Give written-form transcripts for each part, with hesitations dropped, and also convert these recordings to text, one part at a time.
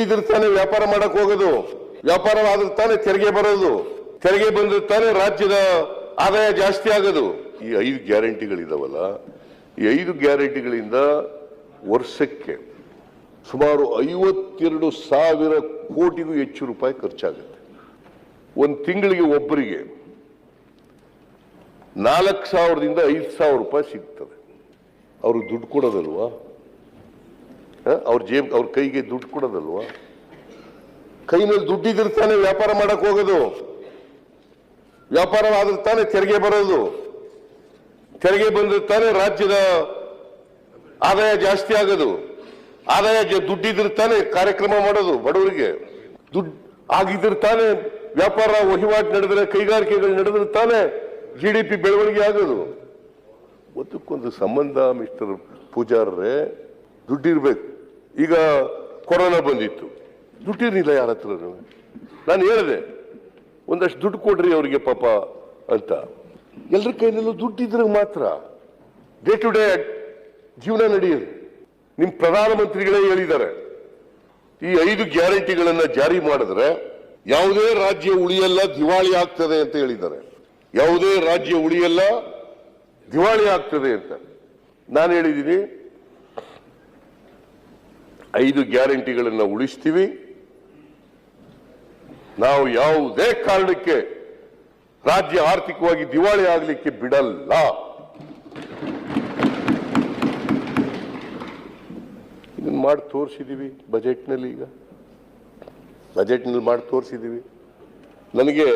ಇದ್ರ ತಾನೇ ವ್ಯಾಪಾರ ಮಾಡಕ್ ಹೋಗೋದು, ವ್ಯಾಪಾರ ಆದ್ರೆ ತಾನೇ ತೆರಿಗೆ ಬರೋದು, ತೆರಿಗೆ ಬಂದ್ರೆ ತಾನೇ ರಾಜ್ಯದ ಆದಾಯ ಜಾಸ್ತಿ ಆಗೋದು. ಈ 5 ಗ್ಯಾರಂಟಿಗಳಿದಾವಲ್ಲ, ಈ 5 ಗ್ಯಾರಂಟಿಗಳಿಂದ ವರ್ಷಕ್ಕೆ ಸುಮಾರು 52,000 ಕೋಟಿಗೂ ಹೆಚ್ಚು ರೂಪಾಯಿ ಖರ್ಚಾಗುತ್ತೆ. ಒಂದು ತಿಂಗಳಿಗೆ ಒಬ್ಬರಿಗೆ 4,000ದಿಂದ 5,000 ರೂಪಾಯಿ ಸಿಗ್ತದೆ. ಅವರು ದುಡ್ಡು ಕೊಡೋದಲ್ವಾ? ಅವ್ರ ಕೈಗೆ ದುಡ್ಡು ಕೊಡೋದಲ್ವಾ? ಕೈ ಮೇಲೆ ದುಡ್ಡಿದ್ರೆ ತಾನೇ ವ್ಯಾಪಾರ ಮಾಡಕ್ ಹೋಗೋದು, ವ್ಯಾಪಾರ ಆದ್ರೆ ತಾನೇ ತೆರಿಗೆ ಬರೋದು, ತೆರಿಗೆ ಬಂದ್ರೆ ತಾನೇ ರಾಜ್ಯದ ಆದಾಯ ಜಾಸ್ತಿ ಆಗೋದು, ಆದಾಯ ದುಡ್ಡಿದ್ರೆ ತಾನೇ ಕಾರ್ಯಕ್ರಮ ಮಾಡೋದು, ಬಡವರಿಗೆ ದುಡ್ಡು ಆಗಿದ್ರೆ ತಾನೇ ವ್ಯಾಪಾರ ವಹಿವಾಟು ನಡೆದ್ರೆ, ಕೈಗಾರಿಕೆಗಳು ನಡೆದ್ರೆ ತಾನೇ GDP ಬೆಳವಣಿಗೆ ಆಗೋದು. ಒಂದಕ್ಕೊಂದು ಸಂಬಂಧ. ಮಿಸ್ಟರ್ ಪೂಜಾರರೇ, ದುಡ್ಡಿರ್ಬೇಕು. ಈಗ ಕೊರೋನಾ ಬಂದಿತ್ತು, ದುಡ್ಡಿರ್ಲಿಲ್ಲ ಯಾರ ಹತ್ರ. ನಾನು ಹೇಳಿದೆ ಒಂದಷ್ಟು ದುಡ್ಡು ಕೊಡ್ರಿ ಅವರಿಗೆ ಪಾಪ ಅಂತ. ಎಲ್ಲರ ಕೈನಲ್ಲೂ ದುಡ್ಡಿದ್ರೆ ಮಾತ್ರ ಡೇ ಟು ಡೇ ಜೀವನ ನಡೆಯುದು. ನಿಮ್ ಪ್ರಧಾನಮಂತ್ರಿಗಳೇ ಹೇಳಿದ್ದಾರೆ, ಈ 5 ಗ್ಯಾರಂಟಿಗಳನ್ನ ಜಾರಿ ಮಾಡಿದ್ರೆ ಯಾವುದೇ ರಾಜ್ಯ ಉಳಿಯಲ್ಲ, ದಿವಾಳಿ ಆಗ್ತದೆ ಅಂತ ಹೇಳಿದ್ದಾರೆ. ಯಾವುದೇ ರಾಜ್ಯ ಉಳಿಯಲ್ಲ, ದಿವಾಳಿ ಆಗ್ತದೆ ಅಂತ ನಾನು ಹೇಳಿದ್ದೀನಿ. 5 ಗ್ಯಾರಂಟಿಗಳನ್ನ ಉಳಿಸ್ತೀವಿ. ನಾವು ಯಾವುದೇ ಕಾರಣಕ್ಕೆ ರಾಜ್ಯ ಆರ್ಥಿಕವಾಗಿ ದಿವಾಳಿ ಆಗಲಿಕ್ಕೆ ಬಿಡಲ್ಲ. ಇದನ್ನು ಮಾಡಿ ತೋರಿಸಿದೀವಿ ಬಜೆಟ್ನಲ್ಲಿ. ಈಗ ಬಜೆಟ್ನಲ್ಲಿ ಮಾಡಿ ತೋರಿಸಿದೀವಿ. ನನಗೆ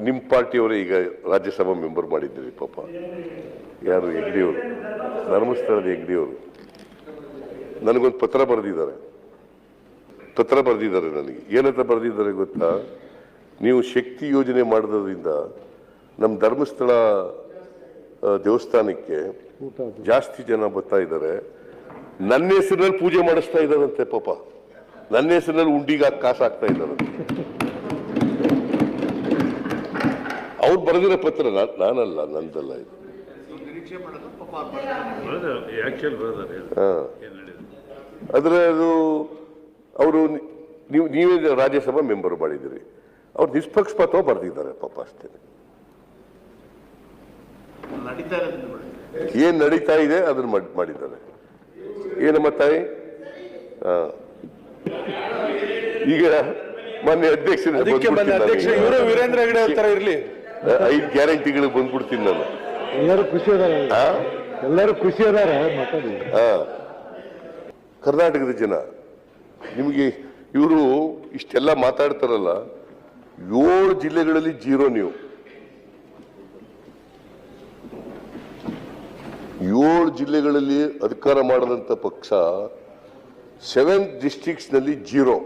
ನಿಮ್ಮ ಪಾರ್ಟಿಯವರೇ ಈಗ ರಾಜ್ಯಸಭಾ ಮೆಂಬರ್ ಮಾಡಿದ್ದೀರಿ ಪಾಪ. ಯಾರು? ಹೆಗ್ಡೆಯವರು, ಧರ್ಮಸ್ಥಳದ ಹೆಗ್ಡೆಯವರು ನನಗೊಂದು ಪತ್ರ ಬರೆದಿದ್ದಾರೆ. ನನಗೆ ಏನಂತ ಬರೆದಿದ್ದಾರೆ ಗೊತ್ತಾ? ನೀವು ಶಕ್ತಿ ಯೋಜನೆ ಮಾಡೋದ್ರಿಂದ ನಮ್ಮ ಧರ್ಮಸ್ಥಳ ದೇವಸ್ಥಾನಕ್ಕೆ ಜಾಸ್ತಿ ಜನ ಬರ್ತಾ ಇದ್ದಾರೆ. ನನ್ನ ಹೆಸರಿನಲ್ಲಿ ಪೂಜೆ ಮಾಡಿಸ್ತಾ ಇದ್ದಾರಂತೆ ಪಾಪ. ನನ್ನ ಹೆಸರಿನಲ್ಲಿ ಉಂಡಿಗೆ ಕಾಸು ಹಾಕ್ತಾ ಇದ್ದಾರಂತೆ. ಅವ್ರು ಬರೆದಿರೋ ಪತ್ರ, ನಾನಲ್ಲ, ನಂದಲ್ಲ ಇದು. ಆದ್ರೆ ಅದು ಅವರು ನೀವೇ ರಾಜ್ಯಸಭಾ ಮೆಂಬರ್ ಮಾಡಿದ್ದೀರಿ, ಅವ್ರು ನಿಷ್ಪಕ್ಷಪಾತವಾಗಿ ಬರೆದಿದ್ದಾರೆ ಪಾಪ, ಅಷ್ಟೇ. ಏನ್ ನಡೀತಾ ಇದೆ ಅದನ್ನ ಮಾಡಿದ್ದಾರೆ. ಏನಮ್ಮ ತಾಯಿ? ಈಗ ಮಾನ್ಯ ಅಧ್ಯಕ್ಷ ವೀರೇಂದ್ರ ಹೆಗಡೆ ಹೇಳ್ತಾರೆ, ಇರ್ಲಿ 5 ಗ್ಯಾರಂಟಿಗಳು ಬಂದ್ಬಿಡ್ತೀನಿ ನಾನು. ಎಲ್ಲರೂ ಖುಷಿ ಅದಾರ. ಕರ್ನಾಟಕದ ಜನ ನಿಮಗೆ ಇವರು ಇಷ್ಟೆಲ್ಲ ಮಾತಾಡ್ತಾರಲ್ಲ, 7 ಜಿಲ್ಲೆಗಳಲ್ಲಿ 0 ನೀವು. 7 ಜಿಲ್ಲೆಗಳಲ್ಲಿ ಅಧಿಕಾರ ಮಾಡದಂತ ಪಕ್ಷ 7 ಡಿಸ್ಟ್ರಿಕ್ಟ್ಸ್ ನಲ್ಲಿ 0.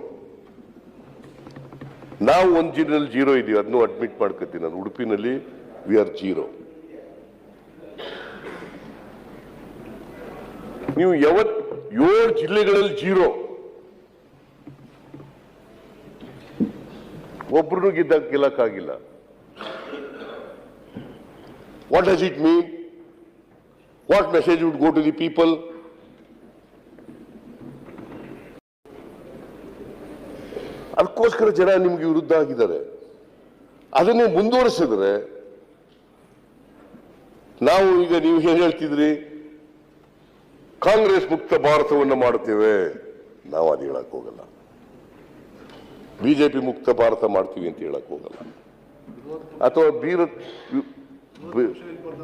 ನಾವು 1 ಜಿಲ್ಲೆಯಲ್ಲಿ 0 ಇದೀವಿ, ಅದನ್ನು ಅಡ್ಮಿಟ್ ಮಾಡ್ಕೊತೀನಿ ನಾನು. ಉಡುಪಿನಲ್ಲಿ ವಿ ಆರ್ 0. ನೀವು 7 ಜಿಲ್ಲೆಗಳಲ್ಲಿ 0, ಒಬ್ರು ಗೆಲ್ಲಕ್ಕಾಗಿಲ್ಲ. What does it mean? What message would go to the people? ಅದಕ್ಕೋಸ್ಕರ ಜನ ನಿಮ್ಗೆ ವಿರುದ್ಧ ಆಗಿದ್ದಾರೆ. ಅದನ್ನೇ ಮುಂದುವರಿಸಿದ್ರೆ ನಾವು ಈಗ, ನೀವು ಏನ್ ಹೇಳ್ತಿದ್ರಿ, ಕಾಂಗ್ರೆಸ್ ಮುಕ್ತ ಭಾರತವನ್ನು ಮಾಡುತ್ತೇವೆ. ನಾವು ಅದು ಹೇಳಕ್ ಹೋಗಲ್ಲ. ಬಿಜೆಪಿ ಮುಕ್ತ ಭಾರತ ಮಾಡ್ತೀವಿ ಅಂತ ಹೇಳಕ್ ಹೋಗಲ್ಲ. ಅಥವಾ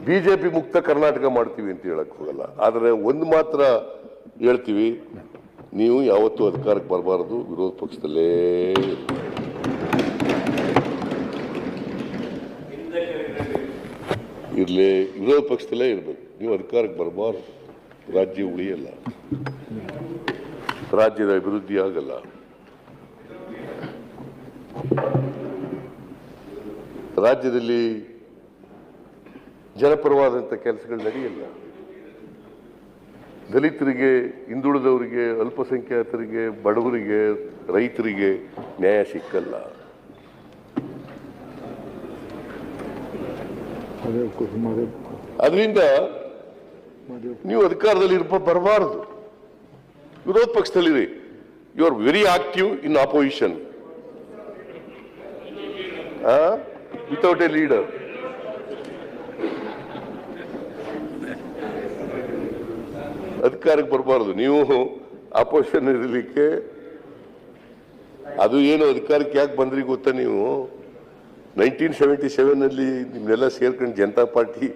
ಬಿಜೆಪಿ ಮುಕ್ತ ಕರ್ನಾಟಕ ಮಾಡ್ತೀವಿ ಅಂತ ಹೇಳಕ್ ಹೋಗಲ್ಲ. ಆದರೆ ಒಂದು ಮಾತ್ರ ಹೇಳ್ತೀವಿ, ನೀವು ಯಾವತ್ತೂ ಅಧಿಕಾರಕ್ಕೆ ಬರಬಾರದು, ವಿರೋಧ ಪಕ್ಷದಲ್ಲೇ ಇರ್ಲಿ, ವಿರೋಧ ಪಕ್ಷದಲ್ಲೇ ಇರ್ಬೇಕು. ನೀವು ಅಧಿಕಾರಕ್ಕೆ ಬರಬಾರದು, ರಾಜ್ಯ ಉಳಿಯಲ್ಲ, ರಾಜ್ಯದ ಅಭಿವೃದ್ಧಿ ಆಗಲ್ಲ. ರಾಜ್ಯದಲ್ಲಿ ಜನಪರವಾದಂಥ ಕೆಲಸಗಳು ನಡೆಯಲ್ಲ. ದಲಿತರಿಗೆ, ಹಿಂದುಳಿದವರಿಗೆ, ಅಲ್ಪಸಂಖ್ಯಾತರಿಗೆ, ಬಡವರಿಗೆ, ರೈತರಿಗೆ ನ್ಯಾಯ ಸಿಕ್ಕಲ್ಲ. ಅದರಿಂದ ನೀವು ಅಧಿಕಾರದಲ್ಲಿ ಬರಬಾರದು. ವಿರೋಧ ಪಕ್ಷದಲ್ಲಿರಿ. You are very active in opposition without a leader. ಅಧಿಕಾರಕ್ಕೆ ಬರಬಾರದು. ನೀವು ಆಪೋಸಿಷನ್ ಇರಲಿಕ್ಕೆ ಅದು ಏನು ಅಧಿಕಾರಕ್ಕೆ ಯಾಕೆ ಬಂದ್ರಿ ಗೊತ್ತಾ? ನೀವು 1977 ನಿಮ್ನೆಲ್ಲ ಸೇರ್ಕೊಂಡು ಜನತಾ ಪಾರ್ಟಿ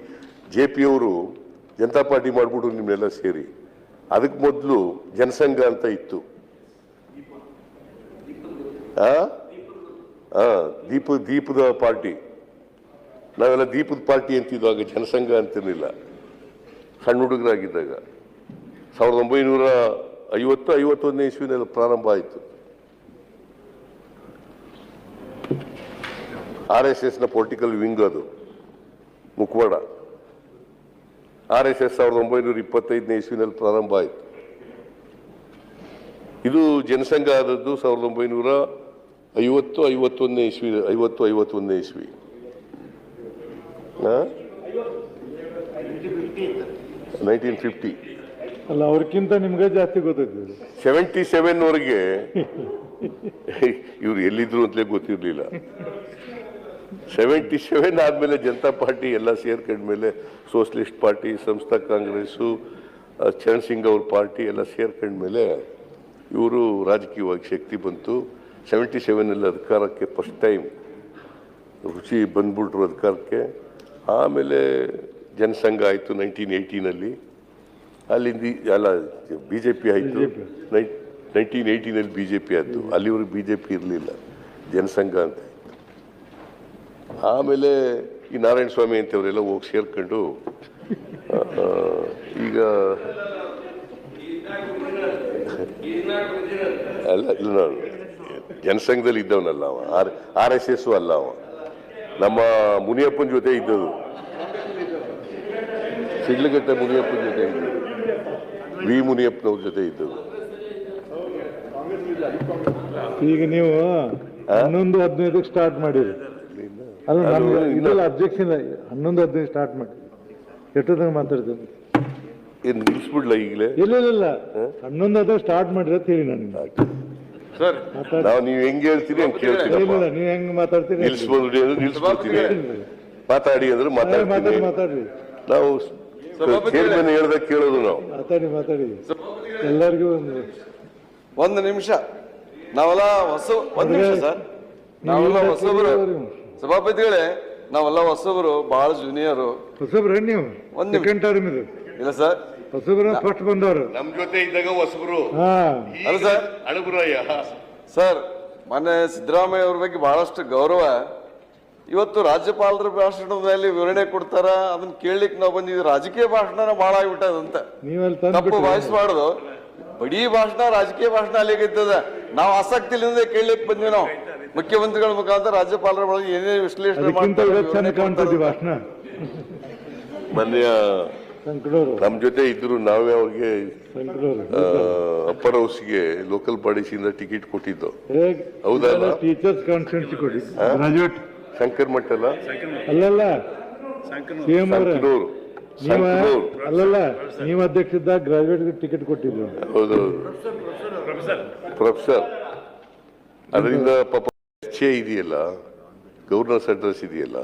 JP ಅವರು ಜನತಾ ಪಾರ್ಟಿ ಮಾಡ್ಬಿಟ್ಟು ನಿಮ್ನೆಲ್ಲ ಸೇರಿ. ಅದಕ್ಕೆ ಮೊದಲು ಜನಸಂಘ ಅಂತ ಇತ್ತು. ದೀಪದ ಪಾರ್ಟಿ, ನಾವೆಲ್ಲ ದೀಪದ ಪಾರ್ಟಿ ಅಂತಿದ್ವು. ಆಗ ಜನಸಂಘ ಅಂತಿರಲಿಲ್ಲ, ಸಣ್ಣ ಹುಡುಗರಾಗಿದ್ದಾಗ. 1950-51 ಇಸ್ವಿನಲ್ಲಿ ಪ್ರಾರಂಭ ಆಯಿತು. RSS ನ ಪೊಲಿಟಿಕಲ್ ವಿಂಗ್ ಅದು, ಮುಖವಾಡ. RSS 1925 ಇಸ್ವಿನಲ್ಲಿ ಪ್ರಾರಂಭ ಆಯಿತು. ಇದು ಜನಸಂಘ ಆದದ್ದು 1950-51 ಇಸ್ವಿ, 50-51 ಇಸ್ವಿ. 1950. ಅಲ್ಲ, ಅವ್ರಕ್ಕಿಂತ ನಿಮ್ಗೆ ಜಾಸ್ತಿ ಗೊತ್ತೈತಿ. 77ವರೆಗೆ ಇವ್ರು ಎಲ್ಲಿದ್ರು ಅಂತಲೇ ಗೊತ್ತಿರಲಿಲ್ಲ. 77 ಆದ್ಮೇಲೆ ಜನತಾ ಪಾರ್ಟಿ ಎಲ್ಲ ಸೇರ್ಕೊಂಡ್ಮೇಲೆ ಸೋಷಲಿಸ್ಟ್ ಪಾರ್ಟಿ, ಸಂಸ್ಥಾ ಕಾಂಗ್ರೆಸ್ಸು, ಚರಣ್ ಸಿಂಗ್ ಅವ್ರ ಪಾರ್ಟಿ ಎಲ್ಲ ಸೇರ್ಕೊಂಡ್ಮೇಲೆ ಇವರು ರಾಜಕೀಯವಾಗಿ ಶಕ್ತಿ ಬಂತು. 77ನಲ್ಲಿ ಅಧಿಕಾರಕ್ಕೆ ಫಸ್ಟ್ ಟೈಮ್ ರುಚಿ ಬಂದ್ಬಿಟ್ರು ಅಧಿಕಾರಕ್ಕೆ. ಆಮೇಲೆ ಜನಸಂಘ ಆಯಿತು 1980ನಲ್ಲಿ. ಅಲ್ಲಿಂದ ಅಲ್ಲ, BJP ಆಯಿತು 1980ನಲ್ಲಿ. BJP ಆಯಿತು. ಅಲ್ಲಿವರೆಗೆ BJP ಇರಲಿಲ್ಲ, ಜನಸಂಘ ಅಂತ ಇತ್ತು. ಆಮೇಲೆ ಈ ನಾರಾಯಣ ಸ್ವಾಮಿ ಅಂತವರೆಲ್ಲ ಹೋಗಿ ಸೇರ್ಕೊಂಡು ಈಗ ಅಲ್ಲ, ಇಲ್ಲ, ನಾನು ಜನಸಂಘದಲ್ಲಿ ಇದ್ದವನಲ್ಲ ಅವ. RSS ಅಲ್ಲ ಅವ. ನಮ್ಮ ಮುನಿಯಪ್ಪನ ಜೊತೆ ಇದ್ದದು, ಸಿಡ್ಲಘಟ್ಟ ಮುನಿಯಪ್ಪನ ಜೊತೆ ಇದ್ದದ್ದು, V ಮುನಿಯಪ್ಪನವ್ರ ಜೊತೆ ಇದ್ದದ್ದು. ಈಗ ನೀವು 11-15 ಸ್ಟಾರ್ಟ್ ಮಾಡಿರಿ. ಅಲ್ಲ, ನಮ್ಗೆ ಇದೆಲ್ಲ ಅಬ್ಜೆಕ್ಷನ್. 11-15 ಸ್ಟಾರ್ಟ್ ಮಾಡಿ ಎಷ್ಟೊತ್ತಾಗ ಮಾತಾಡ್ತೀನಿ. ಏನು ನಿಲ್ಲಿಸ್ಬಿಡ್ಲ ಈಗಲೇ? ಇಲ್ಲ 11-15 ಸ್ಟಾರ್ಟ್ ಮಾಡಿರಿ ಅಂತ ಹೇಳಿ ನನಗೆ. ಸರ್, ನಾವು ನೀವು ಹೆಂಗೆ ಹೇಳ್ತೀರಿ ಹಂಗೆ ಕೇಳ್ತೀವಿ. ಇಲ್ಲ, ನೀವು ಹೆಂಗ್ ಮಾತಾಡ್ತೀರಿ ನಿಲ್ಸ್ಬೋದ್ರಿ ಅಂದ್ರೆ ನಿಲ್ಸ್ಬಿಡ್ತೀವಿ, ಮಾತಾಡಿ ಅಂದ್ರೆ ಮಾತಾಡ್ರಿ. ನಾವು ಚೇರ್ಮನ್ ಹೇಳ್ದಾಗ ಕೇಳೋದು ನಾವು. ಮಾತಾಡಿ ಎಲ್ಲರಿಗೂ ಒಂದು ನಿಮಿಷ. ನಾವೆಲ್ಲ ಒಂದ್ ನಿಮಿಷ ಸರ್. ನಾವೆಲ್ಲ ಹೊಸಬರು ಸಭಾಪತಿಗಳೇ, ನಾವೆಲ್ಲ ಹೊಸಬರು, ಬಹಳ ಜೂನಿಯರು. ಹೊಸಬ್ರ ನೀವು? ಸೆಕೆಂಡ್ ಟರ್ಮ್ ಇದು ಇಲ್ಲ ಸರ್, ಹೊಸಬ್ರ ಫಸ್ಟ್ ಬಂದವರು. ನಮ್ ಜೊತೆ ಇದ್ದಾಗ ಹೊಸಬ್ರು ಅಲ್ಲ ಸರ್, ಅಳಬುರಾಯ ಸರ್. ಮೊನ್ನೆ ಸಿದ್ದರಾಮಯ್ಯ ಅವ್ರ ಬಗ್ಗೆ ಬಹಳಷ್ಟು ಗೌರವ. ಇವತ್ತು ರಾಜ್ಯಪಾಲರ ಭಾಷಣದಲ್ಲಿ ವಿವರಣೆ ಕೊಡ್ತಾರ, ಅದನ್ನ ಕೇಳಲಿಕ್ಕೆ ನಾವು ಬಂದಿದ್ವಿ. ರಾಜಕೀಯ ಭಾಷಣ ಬಹಳ ಆಗ್ಬಿಟ್ಟದಂತ. ತಪ್ಪು ಭಾವಿಸಬಾರ್ದು. ಬಡೀ ಭಾಷಣ ರಾಜಕೀಯ ಭಾಷಣ ಅಲ್ಲಿಗೈತದ. ನಾವು ಆಸಕ್ತಿಯಿಂದ ಕೇಳಲಿಕ್ಕೆ ಬಂದ್ವಿ. ನಾವು ಮುಖ್ಯಮಂತ್ರಿಗಳ ಮುಖಾಂತರ ರಾಜ್ಯಪಾಲರ ಒಳಗೆ ಏನೇ ವಿಶ್ಲೇಷಣೆ ಭಾಷಣ. ಮೊನ್ನೆ ನಮ್ ಜೊತೆ ಇದ್ರು. ನಾವೇ ಅವ್ರಿಗೆ ಅಪ್ಪರ್ ಹೌಸ್ಗೆ ಲೋಕಲ್ ಬಾಡೀಸ್ ಇಂದ ಟಿಕೆಟ್ ಕೊಟ್ಟಿದ್ದು. ಹೌದಲ್ಲ? ಟೀಚರ್ಸ್ ಕಾನ್ಫರೆನ್ಸ್ ಕೊಡಿ. ಗ್ರಾಜುಯೇಟ್ ಶಂಕರ್ ಮಠ ಅಲ್ಲ, ಅಲ್ಲಲ್ಲ, ಅಲ್ಲಲ್ಲ, ನೀವು ಅಧ್ಯಕ್ಷ ಇದ್ದಾಗ ಗ್ರಾಜುಯೇಟ್ ಟಿಕೆಟ್ ಕೊಟ್ಟಿದ್ರು. ಹೌದೌದು, ಪ್ರೊಫೆಸರ್. ಅದರಿಂದ ಪಾಪ ಇದೆಯಲ್ಲ, ಗವರ್ನರ್ಸ್ ಅಡ್ರೆಸ್ ಇದೆಯಲ್ಲ,